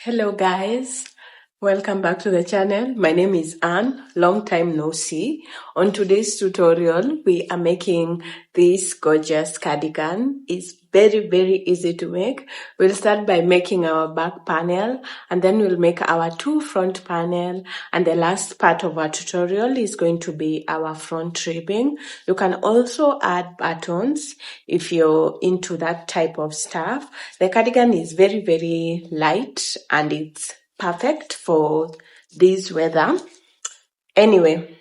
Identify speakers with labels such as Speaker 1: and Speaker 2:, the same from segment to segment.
Speaker 1: Hello guys, welcome back to the channel. My name is Anne, long time no see. On today's tutorial, we are making this gorgeous cardigan. It's very easy to make. We'll start by making our back panel and then we'll make our two front panel, and the last part of our tutorial is going to be our front ribbing. You can also add buttons if you're into that type of stuff. The cardigan is very light and it's perfect for this weather. Anyway,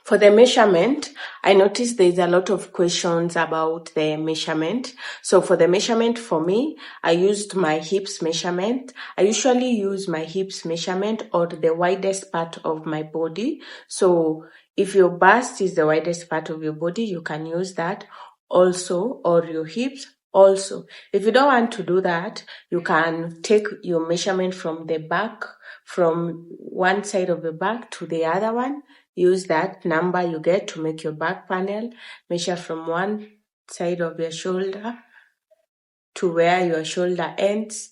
Speaker 1: for the measurement, I noticed there's a lot of questions about the measurement. So for the measurement, for me, I used my hips measurement. I usually use my hips measurement or the widest part of my body. So if your bust is the widest part of your body, you can use that also, or your hips also. If you don't want to do that, you can take your measurement from the back, from one side of the back to the other one. Use that number you get to make your back panel. Measure from one side of your shoulder to where your shoulder ends.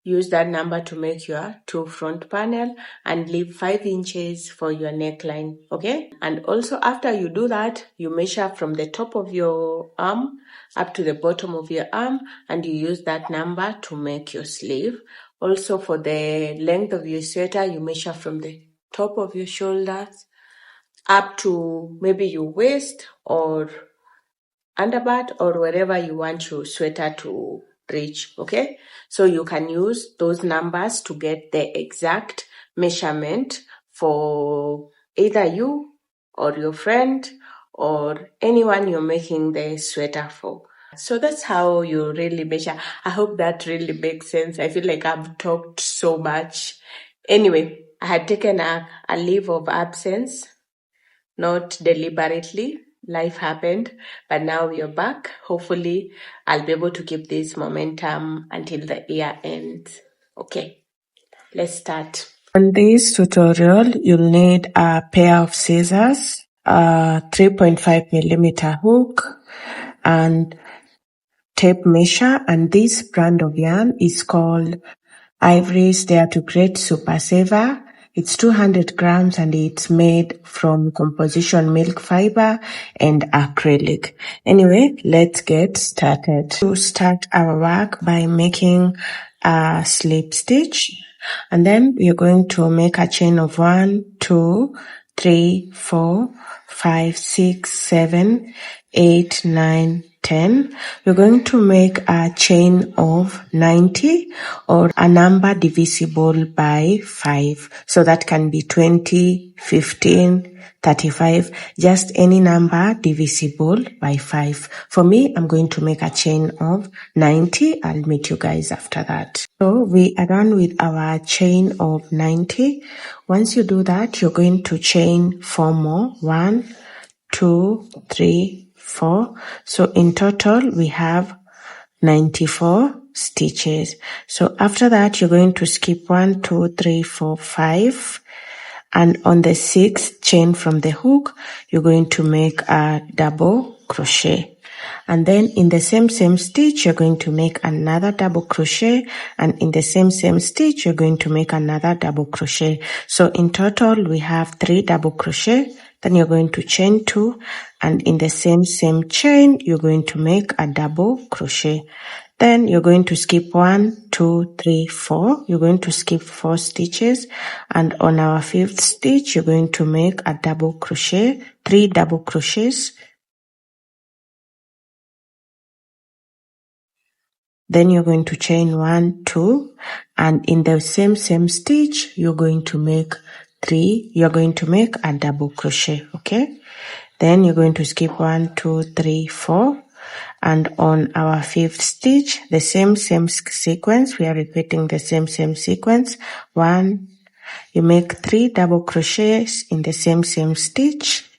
Speaker 1: Use that number to make your two front panel and leave 5 inches for your neckline, okay? And also after you do that, you measure from the top of your arm up to the bottom of your arm, and you use that number to make your sleeve. Also for the length of your sweater, you measure from the top of your shoulders up to maybe your waist or underbutt or wherever you want your sweater to reach, okay? So you can use those numbers to get the exact measurement for either you or your friend or anyone you're making the sweater for. So that's how you really measure. I hope that really makes sense. I feel like I've talked so much. Anyway, I had taken a leave of absence, not deliberately. Life happened, but now we are back. Hopefully, I'll be able to keep this momentum until the year ends. Okay, let's start. On this tutorial, you'll need a pair of scissors, a 3.5 millimeter hook, and tape measure. And this brand of yarn is called Ivory's Dare to Create Super Saver. It's 200 grams and it's made from composition milk fiber and acrylic. Anyway, let's get started. To start our work by making a slip stitch, and then we're going to make a chain of 1, 2, 3, 4, 5, 6, 7, 8, 9, 10. We're going to make a chain of 90 or a number divisible by 5. So that can be 20, 15, 35, just any number divisible by 5. For me, I'm going to make a chain of 90. I'll meet you guys after that. So we are done with our chain of 90. Once you do that, you're going to chain 4 more. 1, 2, 3, 4. So in total, we have 94 stitches. So after that, you're going to skip 1, 2, 3, 4, 5. And on the 6th chain from the hook, you're going to make a double crochet. And then in the same stitch, you're going to make another double crochet. And in the same stitch, you're going to make another double crochet. So in total, we have 3 double crochet. Then you're going to chain 2. And in the same chain, you're going to make a double crochet. Then you're going to skip 1, 2, 3, 4. You're going to skip 4 stitches. And on our 5th stitch, you're going to make a double crochet, 3 double crochets. Then you're going to chain 1, 2, and in the same stitch, you're going to make 3. You're going to make a double crochet, okay? Then you're going to skip 1, 2, 3, 4, and on our 5th stitch, the same sequence. We are repeating the same sequence. 1, you make 3 double crochets in the same stitch.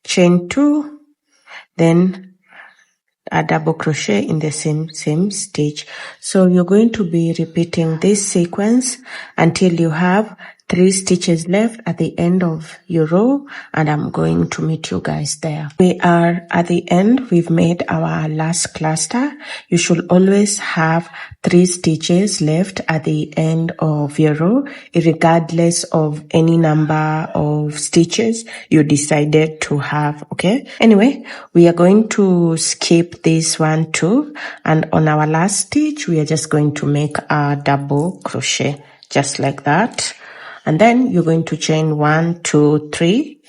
Speaker 1: Chain 2, then a double crochet in the same stitch. So you're going to be repeating this sequence until you have 3 stitches left at the end of your row, and I'm going to meet you guys there. We are at the end. We've made our last cluster. You should always have 3 stitches left at the end of your row, regardless of any number of stitches you decided to have. Okay, anyway, we are going to skip this one too, and on our last stitch we are just going to make a double crochet just like that. And then you're going to chain 1, 2, 3.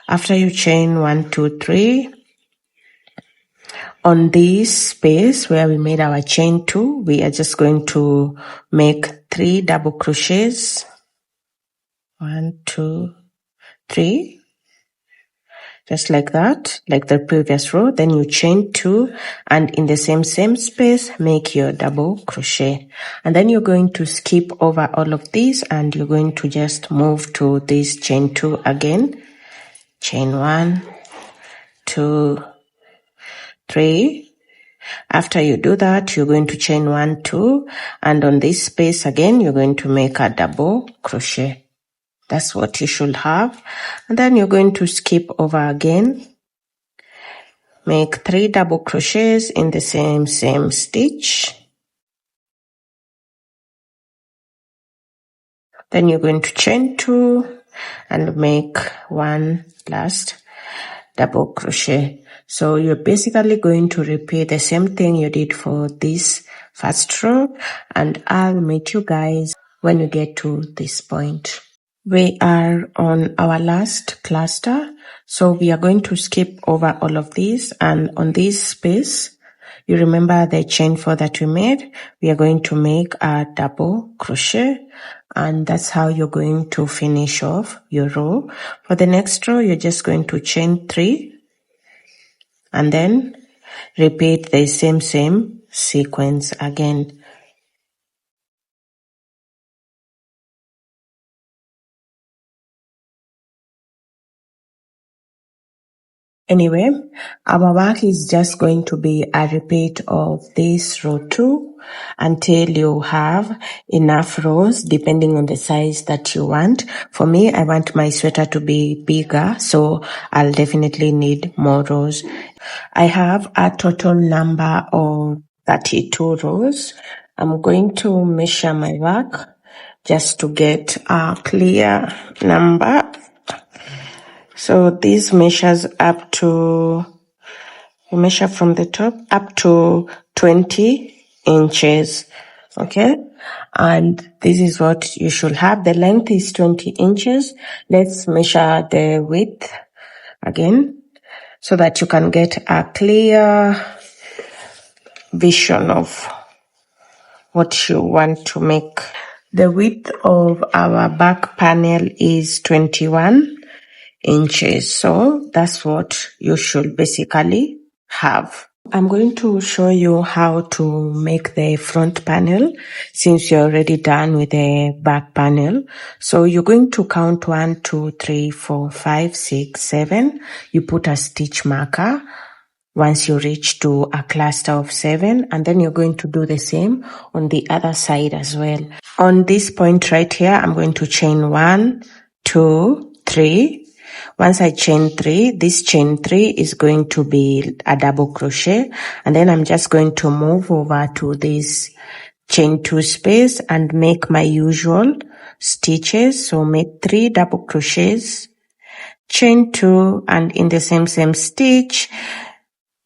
Speaker 1: After you chain 1, 2, 3, on this space where we made our chain 2, we are just going to make 3 double crochets. 1, 2, 3. Just like that, like the previous row. Then you chain 2, and in the same space, make your double crochet. And then you're going to skip over all of these, and you're going to just move to this chain 2 again. Chain 1, 2, 3. After you do that, you're going to chain 1, 2, and on this space again, you're going to make a double crochet. That's what you should have. And then you're going to skip over again. Make 3 double crochets in the same stitch. Then you're going to chain 2 and make 1 last double crochet. So you're basically going to repeat the same thing you did for this first row, and I'll meet you guys when you get to this point. We are on our last cluster, so we are going to skip over all of these, and on this space, you remember the chain 4 that we made, we are going to make a double crochet, and that's how you're going to finish off your row. For the next row, you're just going to chain 3, and then repeat the same sequence again. Anyway, our work is just going to be a repeat of this row 2 until you have enough rows depending on the size that you want. For me, I want my sweater to be bigger, so I'll definitely need more rows. I have a total number of 32 rows. I'm going to measure my work just to get a clear number. So this measures up to, you measure from the top up to 20 inches, okay? And this is what you should have. The length is 20 inches. Let's measure the width again so that you can get a clear vision of what you want to make. The width of our back panel is 21 inches, so that's what you should basically have. I'm going to show you how to make the front panel since you're already done with the back panel. So you're going to count 1, 2, 3, 4, 5, 6, 7. You put a stitch marker once you reach to a cluster of 7, and then you're going to do the same on the other side as well. On this point right here, I'm going to chain 1, 2, 3. Once I chain 3, this chain 3 is going to be a double crochet, and then I'm just going to move over to this chain 2 space and make my usual stitches. So make 3 double crochets, chain 2, and in the same stitch,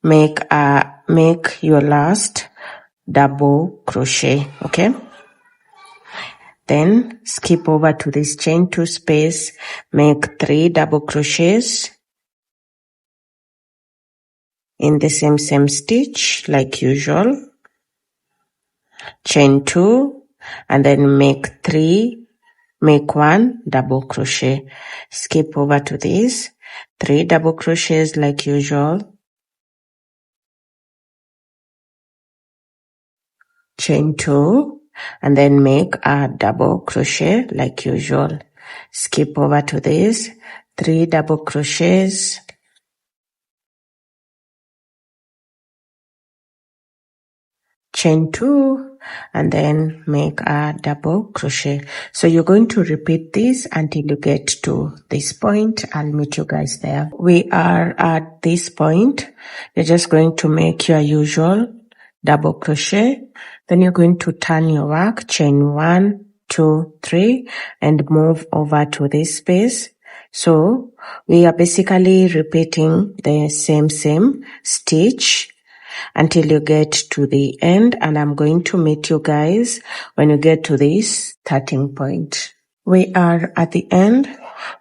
Speaker 1: make your last double crochet, okay? Then skip over to this chain 2 space, make 3 double crochets in the same stitch like usual, chain 2, and then make 1 double crochet. Skip over to this, 3 double crochets like usual, chain 2, and then make a double crochet like usual. Skip over to this, 3 double crochets, chain 2, and then make a double crochet. So you're going to repeat this until you get to this point. I'll meet you guys there. We are at this point. You're just going to make your usual double crochet. Then you're going to turn your work, chain 1, 2, 3, and move over to this space. So we are basically repeating the same stitch until you get to the end, and I'm going to meet you guys when you get to this starting point. We are at the end.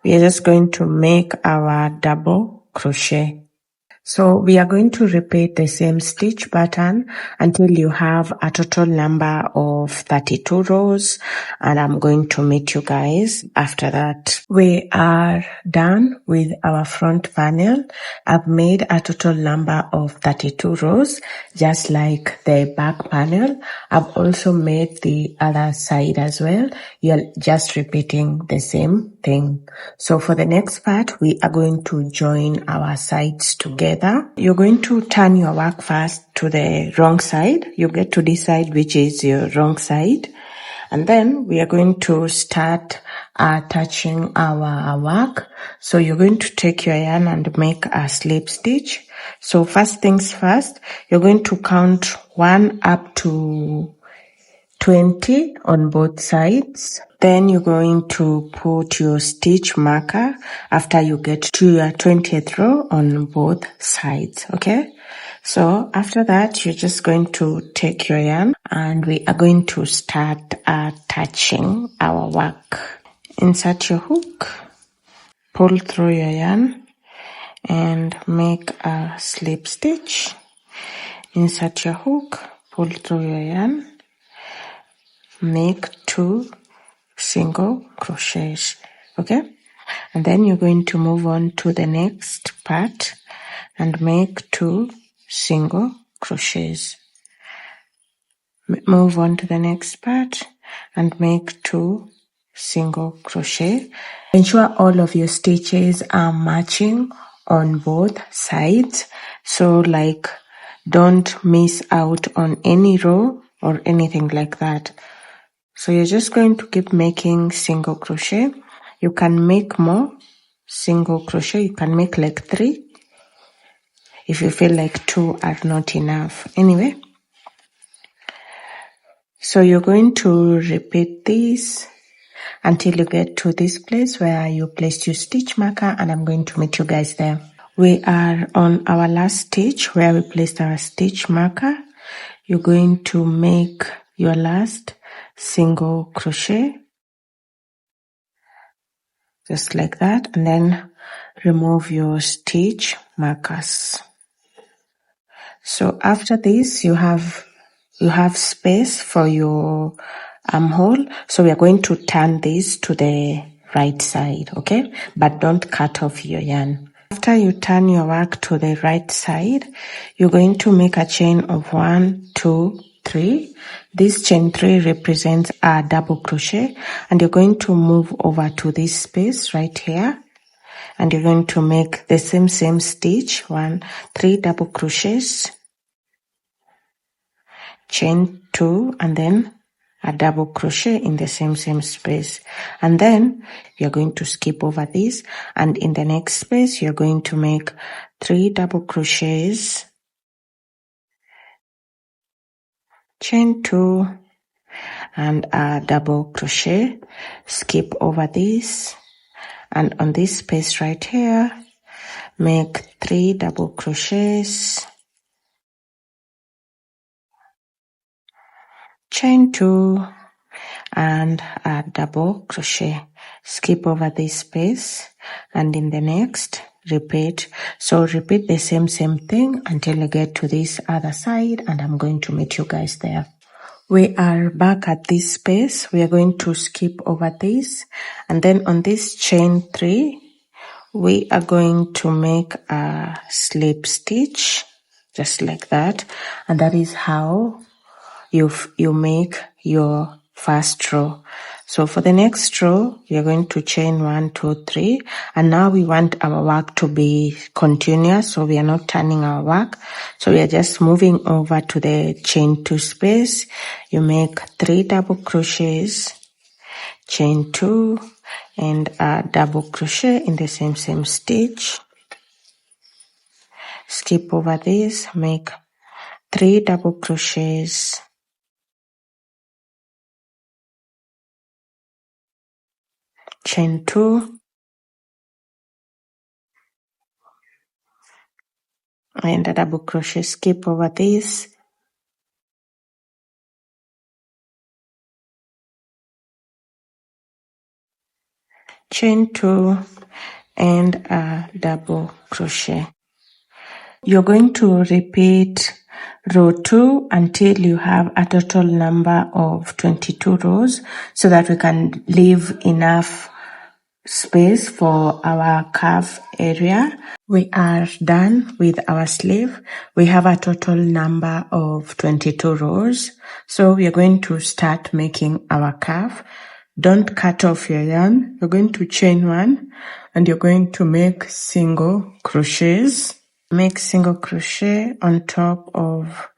Speaker 1: We are just going to make our double crochet. So we are going to repeat the same stitch pattern until you have a total number of 32 rows, and I'm going to meet you guys after that. We are done with our front panel. I've made a total number of 32 rows, just like the back panel. I've also made the other side as well. You're just repeating the same thing. So for the next part, we are going to join our sides together. You're going to turn your work first to the wrong side. You get to decide which is your wrong side. And then we are going to start attaching our work. So you're going to take your yarn and make a slip stitch. So first things first, you're going to count 1 up to 20 on both sides. Then you're going to put your stitch marker after you get to your 20th row on both sides, okay? So after that, you're just going to take your yarn and we are going to start attaching our work. Insert your hook, pull through your yarn and make a slip stitch. Insert your hook, pull through your yarn, make 2 single crochets, okay? And then you're going to move on to the next part and make 2 single crochets. Move on to the next part and make 2 single crochet. Ensure all of your stitches are matching on both sides. So like, don't miss out on any row or anything like that. So you're just going to keep making single crochet. You can make more single crochet. You can make like 3 if you feel like 2 are not enough. Anyway, so you're going to repeat this until you get to this place where you placed your stitch marker, and I'm going to meet you guys there. We are on our last stitch where we placed our stitch marker. You're going to make your last single crochet just like that, and then remove your stitch markers. So after this, you have space for your armhole. So we are going to turn this to the right side, okay? But don't cut off your yarn. After you turn your work to the right side, you're going to make a chain of 1, 2, 3. This chain 3 represents a double crochet, and you're going to move over to this space right here, and you're going to make the same stitch, 3 double crochets, chain 2, and then a double crochet in the same space. And then you're going to skip over this, and in the next space you're going to make 3 double crochets, chain 2, and a double crochet. Skip over this, and on this space right here make 3 double crochets, chain 2, and a double crochet. Skip over this space, and in the next repeat. So repeat the same thing until you get to this other side, and I'm going to meet you guys there. We are back at this space. We are going to skip over this, and then on this chain 3 we are going to make a slip stitch just like that, and that is how you make your first row. So for the next row, you're going to chain 1, 2, 3, and now we want our work to be continuous, so we are not turning our work. So we are just moving over to the chain 2 space. You make 3 double crochets, chain 2, and a double crochet in the same stitch. Skip over this, make 3 double crochets, chain 2, and a double crochet. Skip over this, chain 2, and a double crochet. You're going to repeat row 2 until you have a total number of 22 rows, so that we can leave enough space for our curve area. We are done with our sleeve. We have a total number of 22 rows. So we are going to start making our curve. Don't cut off your yarn. You're going to chain 1 and you're going to make single crochets. Make single crochet on top of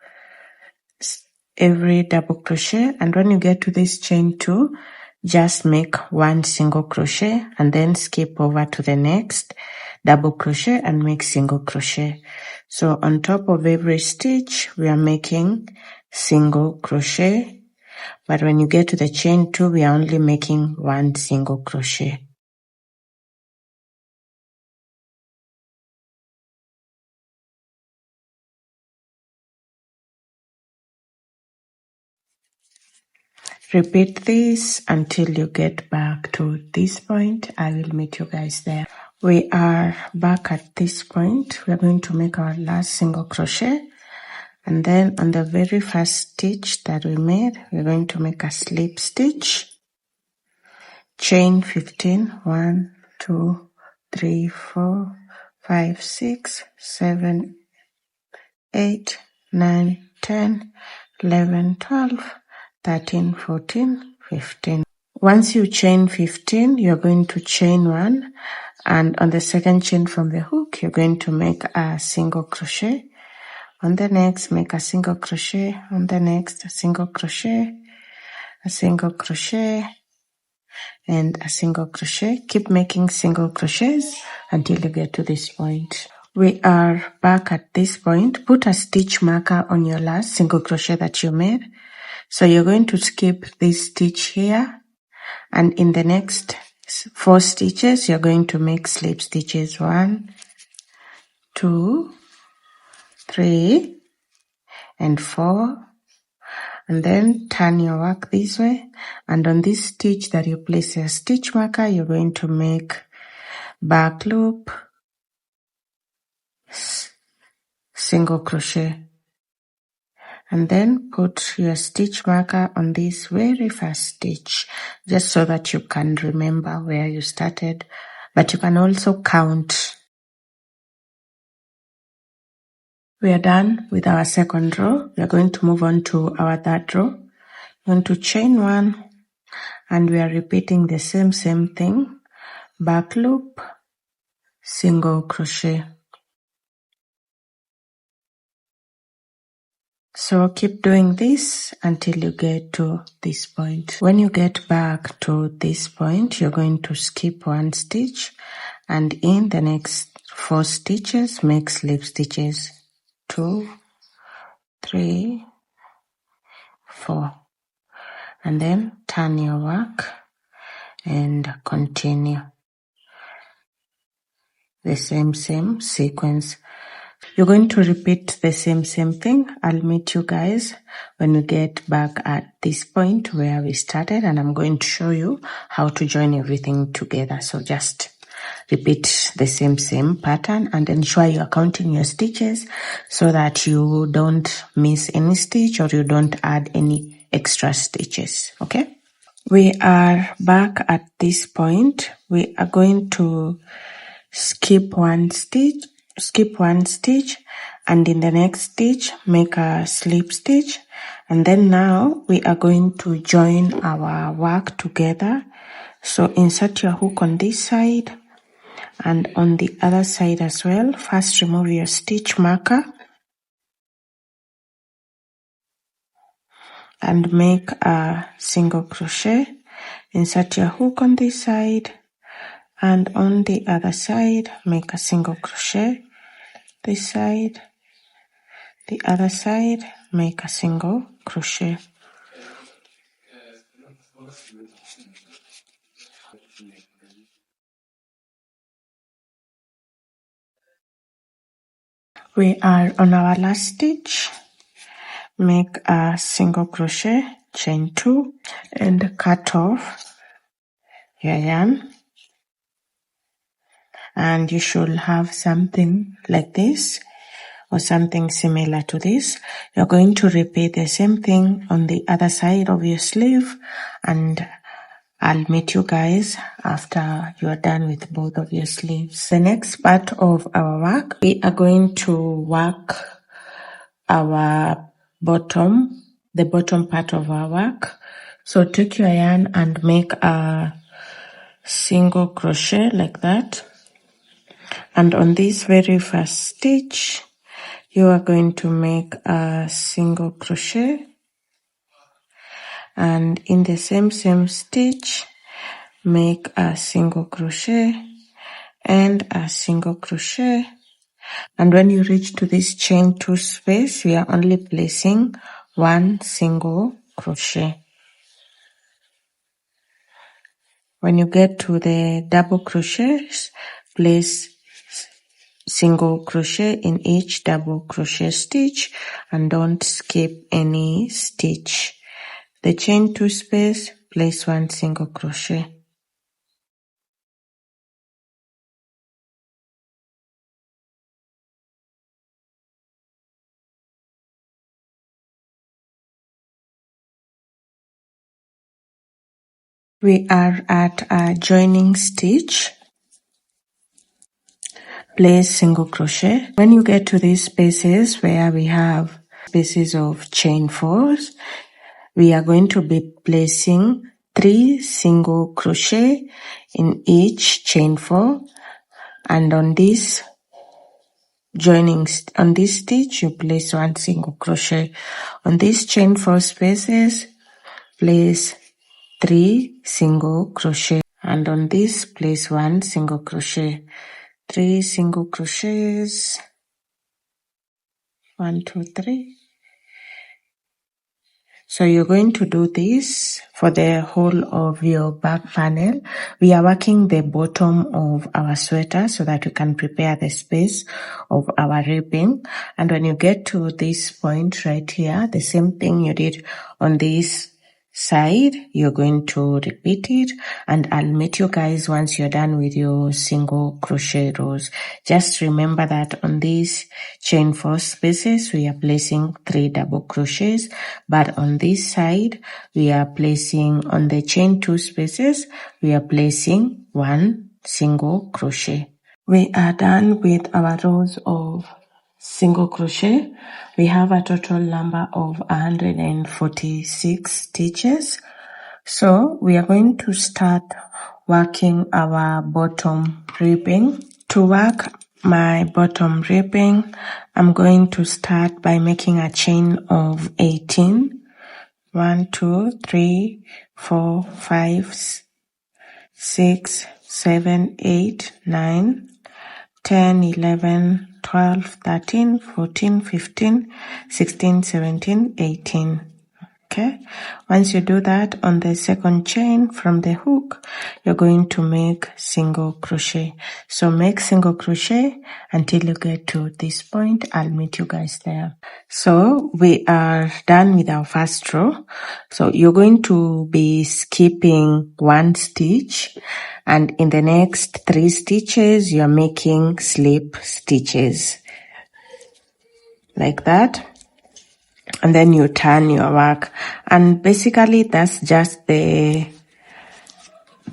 Speaker 1: every double crochet, and when you get to this chain 2, just make 1 single crochet and then skip over to the next double crochet and make single crochet. So on top of every stitch we are making single crochet, but when you get to the chain 2 we are only making 1 single crochet. Repeat this until you get back to this point. I will meet you guys there. We are back at this point. We are going to make our last single crochet, and then on the very first stitch that we made, we're going to make a slip stitch, chain 15, 1, 2, 3, 4, 5, 6, 7, 8, 9, 10, 11, 12, 13, 14, 15. Once you chain 15, you're going to chain 1, and on the second chain from the hook, you're going to make a single crochet. On the next, make a single crochet. On the next, a single crochet, a single crochet, and a single crochet. Keep making single crochets until you get to this point. We are back at this point. Put a stitch marker on your last single crochet that you made. So you're going to skip this stitch here, and in the next 4 stitches, you're going to make slip stitches. 1, 2, 3, and 4. And then turn your work this way. And on this stitch that you place your stitch marker, you're going to make back loop, single crochet. And then put your stitch marker on this very first stitch, just so that you can remember where you started, but you can also count. We are done with our second row. We are going to move on to our third row. We're going to chain 1, and we are repeating the same thing, back loop, single crochet. So keep doing this until you get to this point. When you get back to this point, you're going to skip 1 stitch, and in the next 4 stitches, make slip stitches. 2, 3, 4. And then turn your work and continue the same sequence. You're going to repeat the same thing. I'll meet you guys when we get back at this point where we started, and I'm going to show you how to join everything together. So just repeat the same pattern and ensure you are counting your stitches so that you don't miss any stitch or you don't add any extra stitches. Okay? We are back at this point. We are going to skip 1 stitch skip one stitch, and in the next stitch make a slip stitch. And then now we are going to join our work together. So insert your hook on this side and on the other side as well. First remove your stitch marker and make a single crochet. Insert your hook on this side and on the other side make a single crochet. This side, the other side, make a single crochet. We are on our last stitch. Make a single crochet, chain 2, and cut off your yarn. And you should have something like this or something similar to this. You're going to repeat the same thing on the other side of your sleeve, and I'll meet you guys after you are done with both of your sleeves. The next part of our work, we are going to work our bottom, the bottom part of our work. So take your yarn and make a single crochet like that. And on this very first stitch, you are going to make a single crochet. And in the same stitch, make a single crochet and a single crochet. And when you reach to this chain 2 space, we are only placing one single crochet. When you get to the double crochets, place single crochet in each double crochet stitch and don't skip any stitch. The chain 2 space, place one single crochet. We are at a joining stitch. Place single crochet. When you get to these spaces where we have spaces of chain 4s, we are going to be placing 3 single crochet in each chain 4, and on this on this stitch you place one single crochet. On these chain 4 spaces, place 3 single crochet, and on this place one single crochet. 3 single crochets, 1 2 3. So you're going to do this for the whole of your back panel. We are working the bottom of our sweater so that we can prepare the space of our ribbing. And when you get to this point right here, the same thing you did on this side, you're going to repeat it, and I'll meet you guys once you're done with your single crochet rows. Just remember that on these chain 4 spaces we are placing 3 double crochets, but on this side we are placing, on the chain 2 spaces we are placing 1 single crochet. We are done with our rows of single crochet. We have a total number of 146 stitches. So we are going to start working our bottom ribbing. To work my bottom ribbing, I'm going to start by making a chain of 18. 1 2 3 4 5 6 7 8 9 10, 11, 12, 13, 14, 15, 16, 17, 18. Okay. Once you do that, on the second chain from the hook, you're going to make single crochet. So make single crochet until you get to this point. I'll meet you guys there. So we are done with our first row. So you're going to be skipping 1 stitch, and in the next 3 stitches you're making slip stitches like that, and then you turn your work. And basically that's just the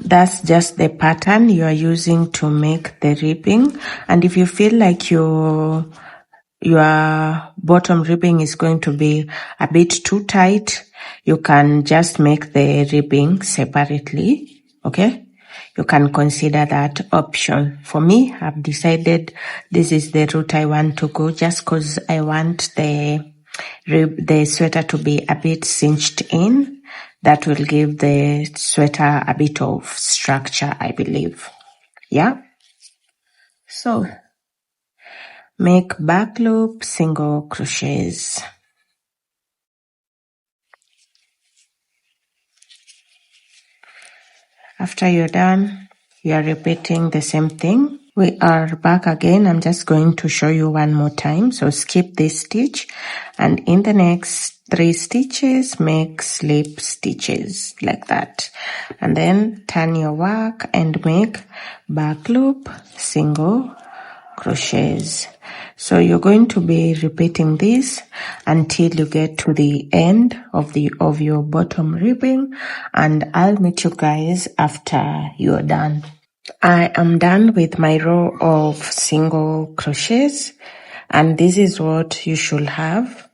Speaker 1: That's just the pattern you are using to make the ribbing. And if you feel like your bottom ribbing is going to be a bit too tight, you can just make the ribbing separately, okay? You can consider that option. For me, I've decided this is the route I want to go, just because I want the sweater to be a bit cinched in. That will give the sweater a bit of structure, I believe. Yeah. So make back loop, single crochets. After you're done, you are repeating the same thing. We are back again. I'm just going to show you one more time. So skip this stitch, and in the next 3 stitches, make slip stitches like that. And then turn your work and make back loop, single crochets. So you're going to be repeating this until you get to the end of your bottom ribbing, and I'll meet you guys after you're done. I am done with my row of single crochets, and this is what you should have.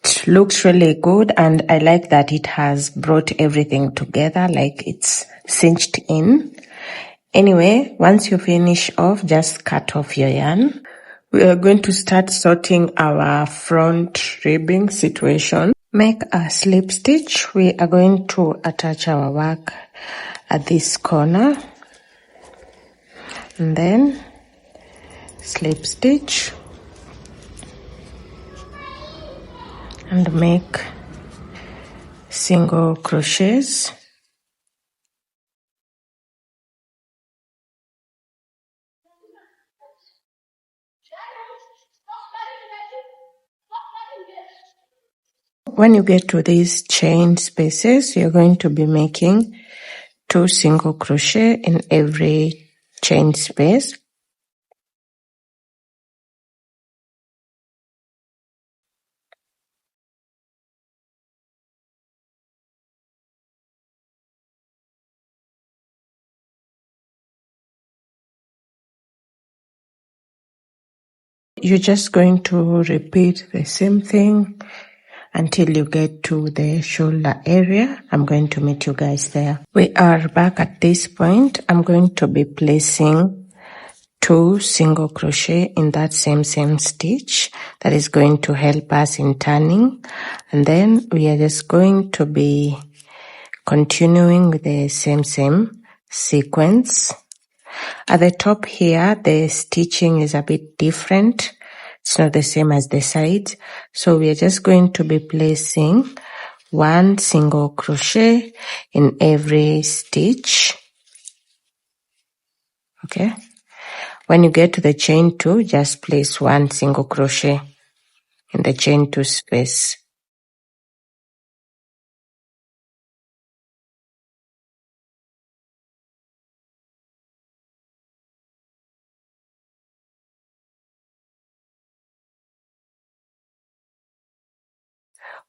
Speaker 1: It looks really good, and I like that it has brought everything together, like it's cinched in. Anyway, once you finish off, just cut off your yarn. We are going to start sorting our front ribbing situation. Make a slip stitch. We are going to attach our work at this corner, and then slip stitch and make single crochets. When you get to these chain spaces, you're going to be making 2 single crochet in every chain space. You're just going to repeat the same thing until you get to the shoulder area. I'm going to meet you guys there. We are back at this point. I'm going to be placing 2 single crochet in that same stitch. That is going to help us in turning. And then we are just going to be continuing with the same sequence. At the top here, the stitching is a bit different. It's not the same as the sides. So we are just going to be placing 1 single crochet in every stitch. Okay. When you get to the chain 2, just place 1 single crochet in the chain 2 space.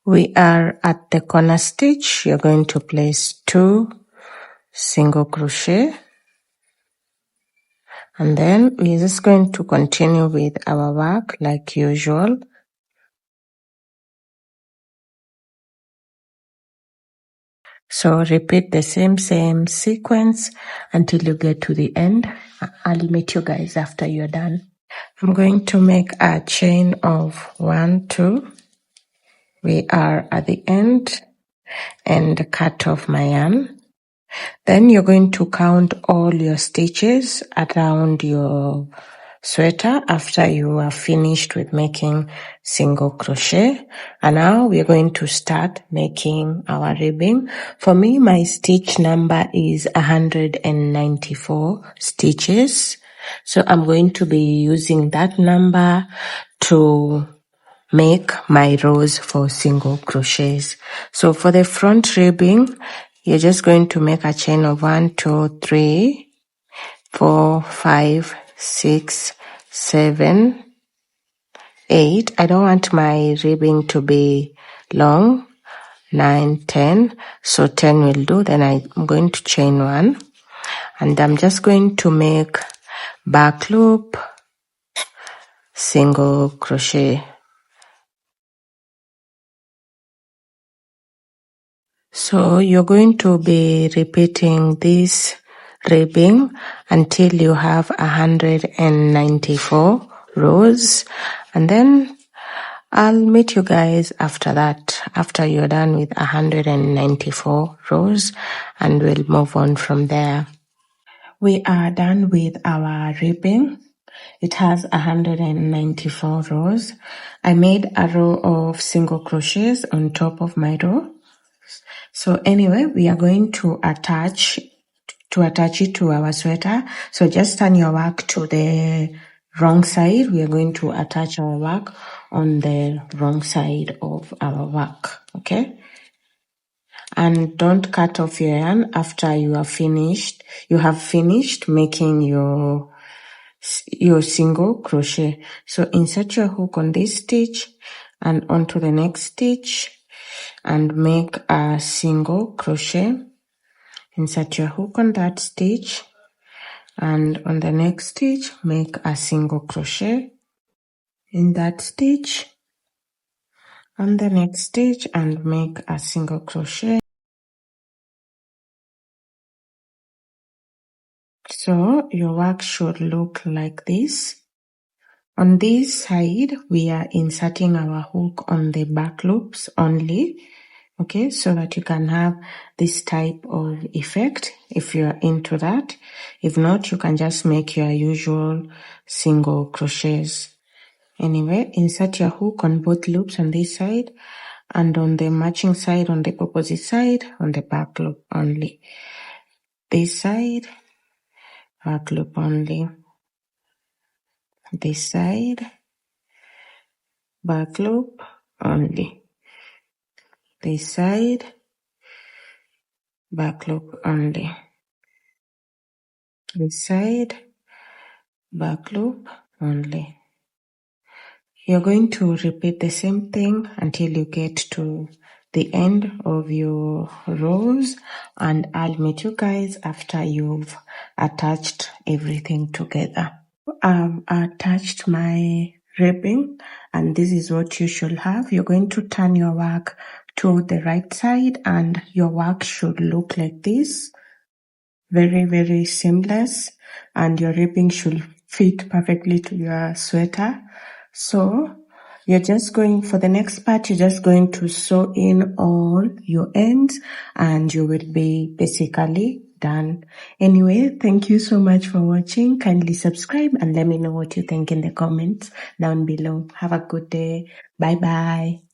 Speaker 1: We are at the corner stitch. You're going to place 2 single crochet, and then we're just going to continue with our work like usual. So repeat the same sequence until you get to the end. I'll meet you guys after you're done. I'm going to make a chain of 1, 2. We are at the end and cut off my yarn. Then you're going to count all your stitches around your sweater after you are finished with making single crochet. And now we're going to start making our ribbing. For me, my stitch number is 194 stitches. So I'm going to be using that number to make my rows for single crochets. So for the front ribbing, you're just going to make a chain of 1, 2, 3, 4, 5, 6, 7, 8. I don't want my ribbing to be long. 9, 10. So 10 will do. Then I'm going to chain 1, and I'm just going to make back loop, single crochet. So you're going to be repeating this ribbing until you have 194 rows, and then I'll meet you guys after that, after you're done with 194 rows, and we'll move on from there. We are done with our ribbing. It has 194 rows. I made a row of single crochets on top of my row. So anyway, we are going to attach it to our sweater. So just turn your work to the wrong side. We are going to attach our work on the wrong side of our work, okay? And don't cut off your yarn after you have finished making your single crochet. So insert your hook on this stitch and onto the next stitch and make a single crochet. Insert your hook on that stitch, and on the next stitch make a single crochet in that stitch, on the next stitch, and make a single crochet. So your work should look like this. On this side, we are inserting our hook on the back loops only, okay, so that you can have this type of effect if you're into that. If not, you can just make your usual single crochets. Anyway, insert your hook on both loops on this side, and on the matching side, on the opposite side, on the back loop only. This side, back loop only. This side, back loop only. This side, back loop only. This side, back loop only. You're going to repeat the same thing until you get to the end of your rows, and I'll meet you guys after you've attached everything together. I've attached my ribbing, and this is what you should have. You're going to turn your work to the right side, and your work should look like this. Very, very seamless, and your ribbing should fit perfectly to your sweater. So you're just going, for the next part, you're just going to sew in all your ends, and you will be basically done. Anyway, thank you so much for watching. Kindly subscribe and let me know what you think in the comments down below. Have a good day. Bye bye.